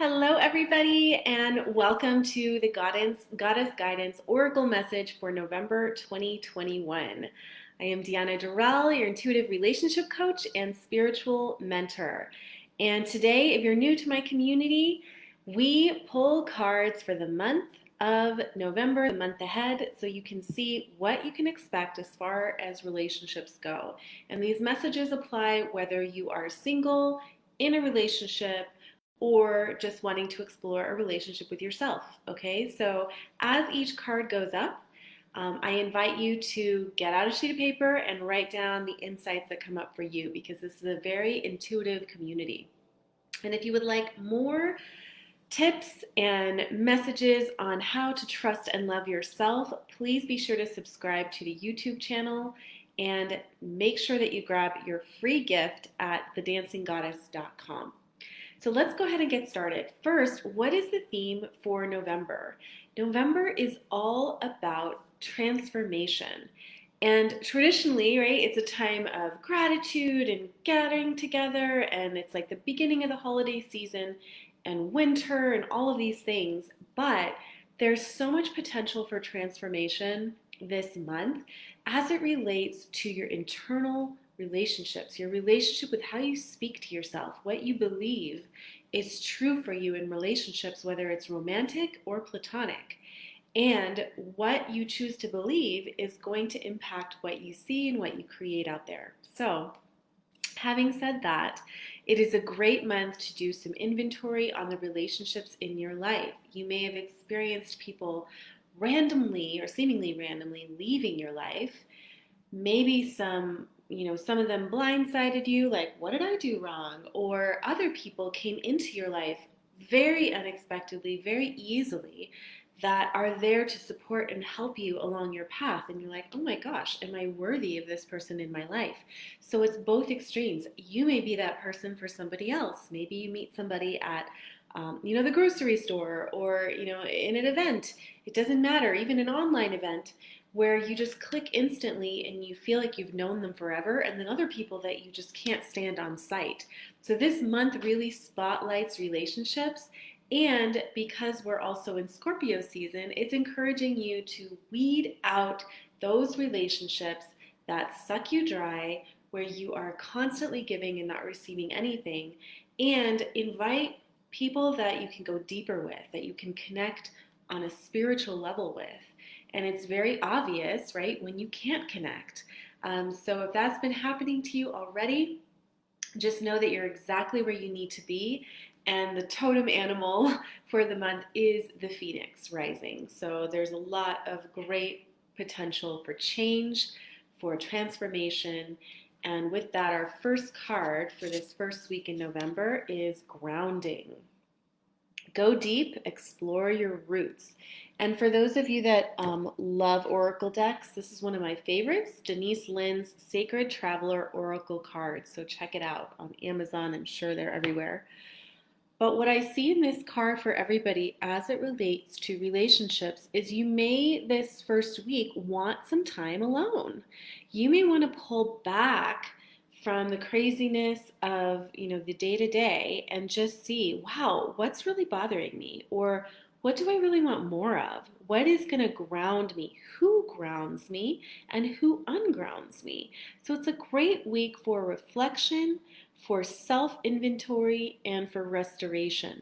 Hello, everybody, and welcome to the Goddess Guidance Oracle message for November 2021. I am Deanna Durrell, your intuitive relationship coach and spiritual mentor. And today, if you're new to my community, we pull cards for the month of November, the month ahead, so you can see what you can expect as far as relationships go. And these messages apply whether you are single, in a relationship, or just wanting to explore a relationship with yourself. Okay, so as each card goes up, I invite you to get out a sheet of paper and write down the insights that come up for you because this is a very intuitive community. And if you would like more tips and messages on how to trust and love yourself, please be sure to subscribe to the YouTube channel and make sure that you grab your free gift at thedancinggoddess.com. So let's go ahead and get started. First, what is the theme for November? November is all about transformation. And traditionally, right, it's a time of gratitude and gathering together, and it's like the beginning of the holiday season and winter and all of these things. But there's so much potential for transformation this month as it relates to your internal relationships, your relationship with how you speak to yourself, what you believe is true for you in relationships, whether it's romantic or platonic. And what you choose to believe is going to impact what you see and what you create out there. So, having said that, it is a great month to do some inventory on the relationships in your life. You may have experienced people randomly or seemingly randomly leaving your life. Maybe some of them blindsided you, like, what did I do wrong? Or other people came into your life very unexpectedly, very easily, that are there to support and help you along your path. And you're like, oh my gosh, am I worthy of this person in my life? So it's both extremes. You may be that person for somebody else. Maybe you meet somebody at the grocery store or, in an event. It doesn't matter, even an online event where you just click instantly and you feel like you've known them forever, and then other people that you just can't stand on sight. So this month really spotlights relationships, and because we're also in Scorpio season, it's encouraging you to weed out those relationships that suck you dry, where you are constantly giving and not receiving anything, and invite people that you can go deeper with, that you can connect on a spiritual level with. And it's very obvious, right, when you can't connect. So if that's been happening to you already, just know that you're exactly where you need to be. And the totem animal for the month is the Phoenix rising. So there's a lot of great potential for change, for transformation. And with that, our first card for this first week in November is grounding. Go deep, explore your roots. And for those of you that love Oracle decks, this is one of my favorites, Denise Linn's Sacred Traveler Oracle cards. So check it out on Amazon. I'm sure they're everywhere. But what I see in this card for everybody as it relates to relationships is you may this first week want some time alone. You may want to pull back from the craziness of, the day-to-day and just see, wow, what's really bothering me? Or what do I really want more of? What is going to ground me? Who grounds me and who ungrounds me? So it's a great week for reflection, for self-inventory, and for restoration.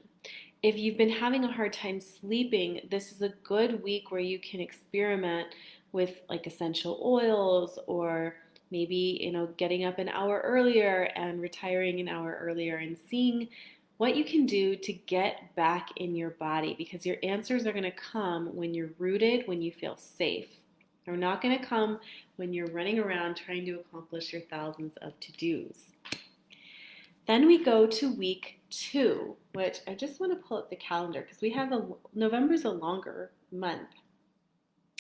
If you've been having a hard time sleeping, this is a good week where you can experiment with like essential oils, or maybe, getting up an hour earlier and retiring an hour earlier and seeing what you can do to get back in your body, because your answers are going to come when you're rooted, when you feel safe. They're not going to come when you're running around trying to accomplish your thousands of to-dos. Then we go to week 2, which I just want to pull up the calendar because November's a longer month.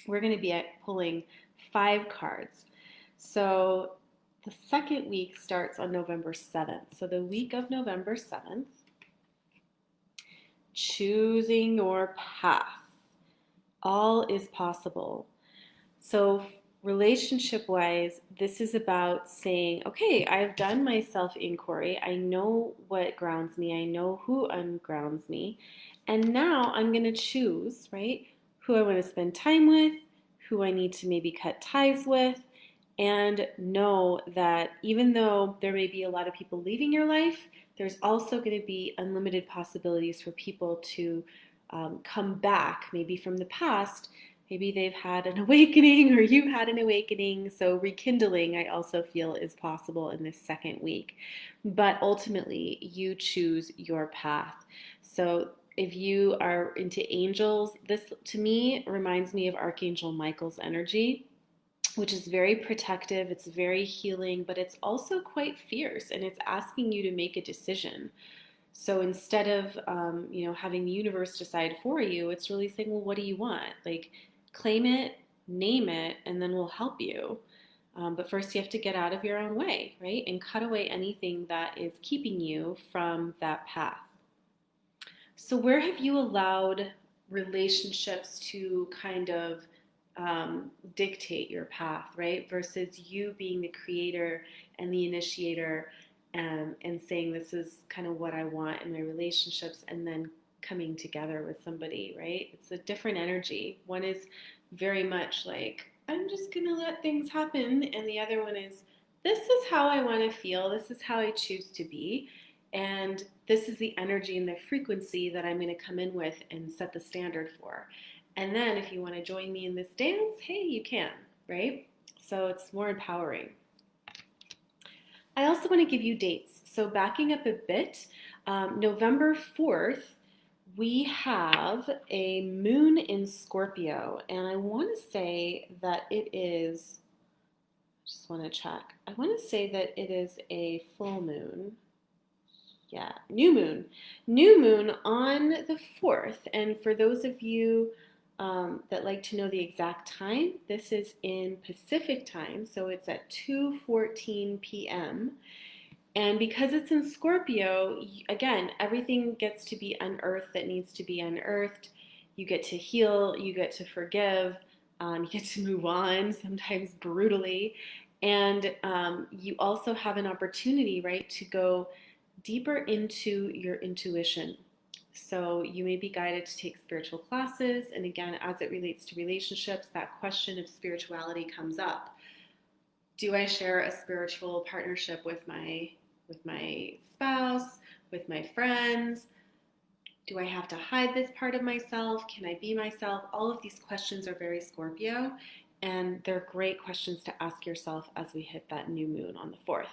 We're going to be pulling 5 cards. So the second week starts on November 7th. So the week of November 7th, choosing your path. All is possible. So Relationship wise, this is about saying, okay, I've done my self inquiry. I know what grounds me, I know who ungrounds me. And now I'm going to choose, right, who I want to spend time with, who I need to maybe cut ties with, and know that even though there may be a lot of people leaving your life, there's also going to be unlimited possibilities for people to come back, maybe from the past. Maybe they've had an awakening or you had an awakening. So, rekindling, I also feel, is possible in this second week. But ultimately, you choose your path. So, if you are into angels, this to me reminds me of Archangel Michael's energy, which is very protective, it's very healing, but it's also quite fierce, and it's asking you to make a decision. So instead of having the universe decide for you, it's really saying, well, what do you want? Like, claim it, name it, and then we'll help you. But first, you have to get out of your own way, right? And cut away anything that is keeping you from that path. So, where have you allowed relationships to kind of dictate your path, right? Versus you being the creator and the initiator, and saying, this is kind of what I want in my relationships, and then coming together with somebody, right? It's a different energy. One is very much like, I'm just going to let things happen. And the other one is, this is how I want to feel. This is how I choose to be. And this is the energy and the frequency that I'm going to come in with and set the standard for. And then if you want to join me in this dance, hey, you can, right? So it's more empowering. I also want to give you dates. So backing up a bit, November 4th, we have a moon in Scorpio. And I want to say that it is, just want to check. I want to say that it is a full moon. Yeah, new moon. New moon on the 4th. And for those of you that like to know the exact time, this is in Pacific time. So it's at 2:14 p.m. And because it's in Scorpio, again, everything gets to be unearthed that needs to be unearthed. You get to heal, you get to forgive, you get to move on, sometimes brutally. And you also have an opportunity, right, to go deeper into your intuition. So you may be guided to take spiritual classes. And again, as it relates to relationships, that question of spirituality comes up. Do I share a spiritual partnership with my spouse, with my friends? Do I have to hide this part of myself? Can I be myself? All of these questions are very Scorpio, and they're great questions to ask yourself as we hit that new moon on the 4th.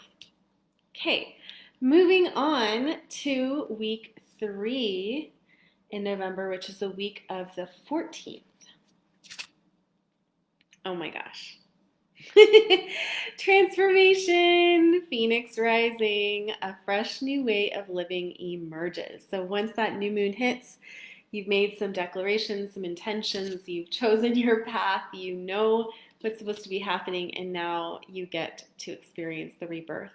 Okay, moving on to week 3 in November, which is the week of the 14th. Oh my gosh. Transformation, Phoenix rising, a fresh new way of living emerges. So once that new moon hits, you've made some declarations, some intentions, you've chosen your path, you know what's supposed to be happening, and now you get to experience the rebirth.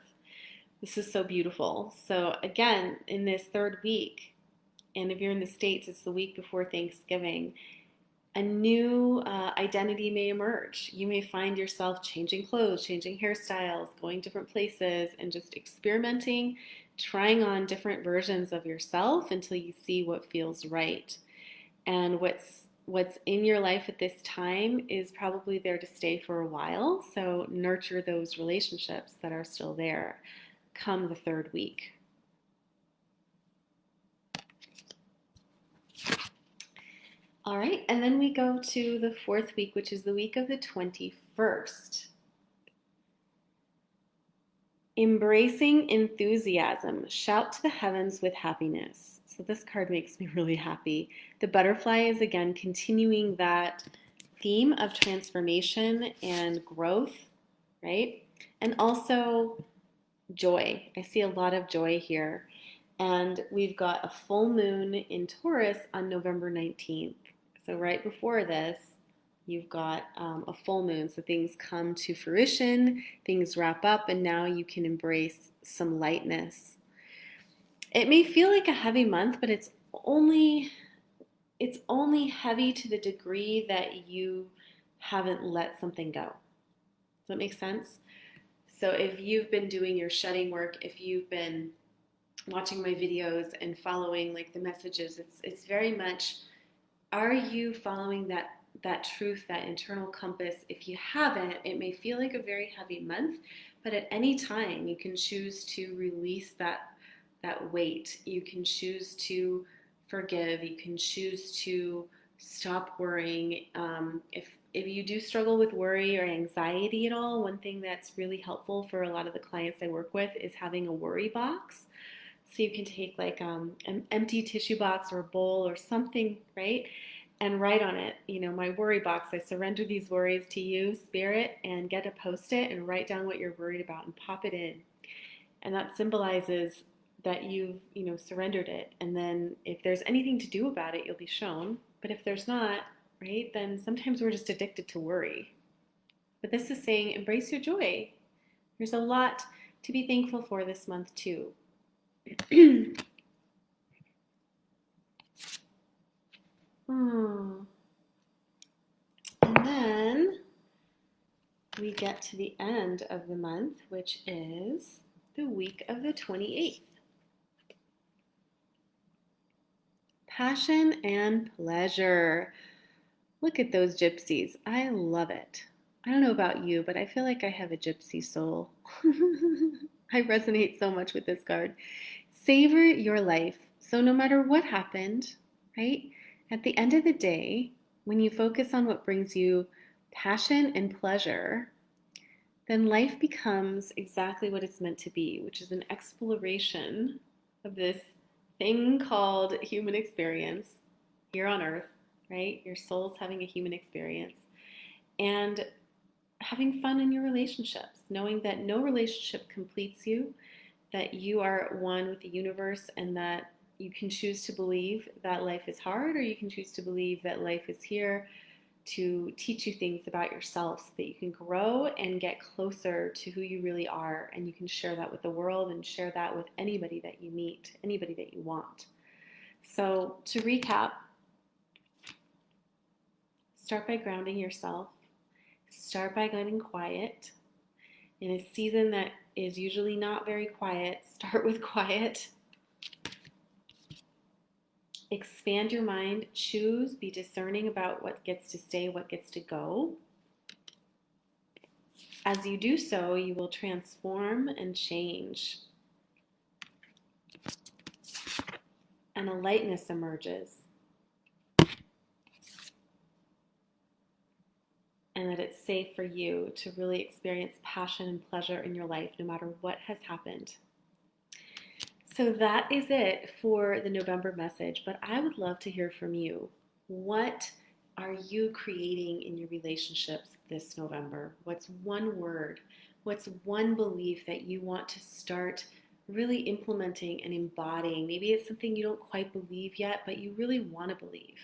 This is so beautiful. So again, in this third week, and if you're in the States, it's the week before Thanksgiving, a new identity may emerge. You may find yourself changing clothes, changing hairstyles, going different places, and just experimenting, trying on different versions of yourself until you see what feels right. And what's in your life at this time is probably there to stay for a while. So nurture those relationships that are still there come the third week. All right, and then we go to the 4th week, which is the week of the 21st. Embracing enthusiasm, shout to the heavens with happiness. So this card makes me really happy. The butterfly is again continuing that theme of transformation and growth, right? And also joy. I see a lot of joy here. And we've got a full moon in Taurus on November 19th. So right before this, you've got a full moon. So things come to fruition, things wrap up, and now you can embrace some lightness. It may feel like a heavy month, but it's only heavy to the degree that you haven't let something go. that make sense? So if you've been doing your shedding work, if you've been watching my videos and following like the messages, it's very much, are you following that truth, that internal compass? If you haven't, it may feel like a very heavy month, but at any time you can choose to release that weight. You can choose to forgive. You can choose to stop worrying. If you do struggle with worry or anxiety at all, one thing that's really helpful for a lot of the clients I work with is having a worry box. So you can take like an empty tissue box or a bowl or something, right? And write on it, my worry box. I surrender these worries to you, Spirit, and get a Post-it and write down what you're worried about and pop it in. And that symbolizes that you've, surrendered it. And then if there's anything to do about it, you'll be shown. But if there's not, right, then sometimes we're just addicted to worry. But this is saying embrace your joy. There's a lot to be thankful for this month too. And then we get to the end of the month, which is the week of the 28th. Passion and pleasure. Look at those gypsies. I love it. I don't know about you, but I feel like I have a gypsy soul. I resonate so much with this card. Savor your life. So no matter what happened, right? At the end of the day, when you focus on what brings you passion and pleasure, then life becomes exactly what it's meant to be, which is an exploration of this thing called human experience here on earth, right? Your soul's having a human experience. And having fun in your relationships, knowing that no relationship completes you, that you are one with the universe, and that you can choose to believe that life is hard, or you can choose to believe that life is here to teach you things about yourself so that you can grow and get closer to who you really are. And you can share that with the world and share that with anybody that you meet, anybody that you want. So to recap, start by grounding yourself. Start by getting quiet. In a season that is usually not very quiet, start with quiet. Expand your mind. Choose, be discerning about what gets to stay, what gets to go. As you do so, you will transform and change. And a lightness emerges. And that it's safe for you to really experience passion and pleasure in your life no matter what has happened. So that is it for the November message, but I would love to hear from you. What are you creating in your relationships this November? What's one word? What's one belief that you want to start really implementing and embodying? Maybe it's something you don't quite believe yet, but you really want to believe.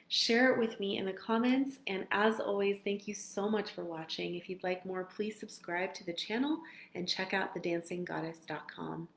Share it with me in the comments, and as always, thank you so much for watching. If you'd like more, please subscribe to the channel and check out thedancinggoddess.com.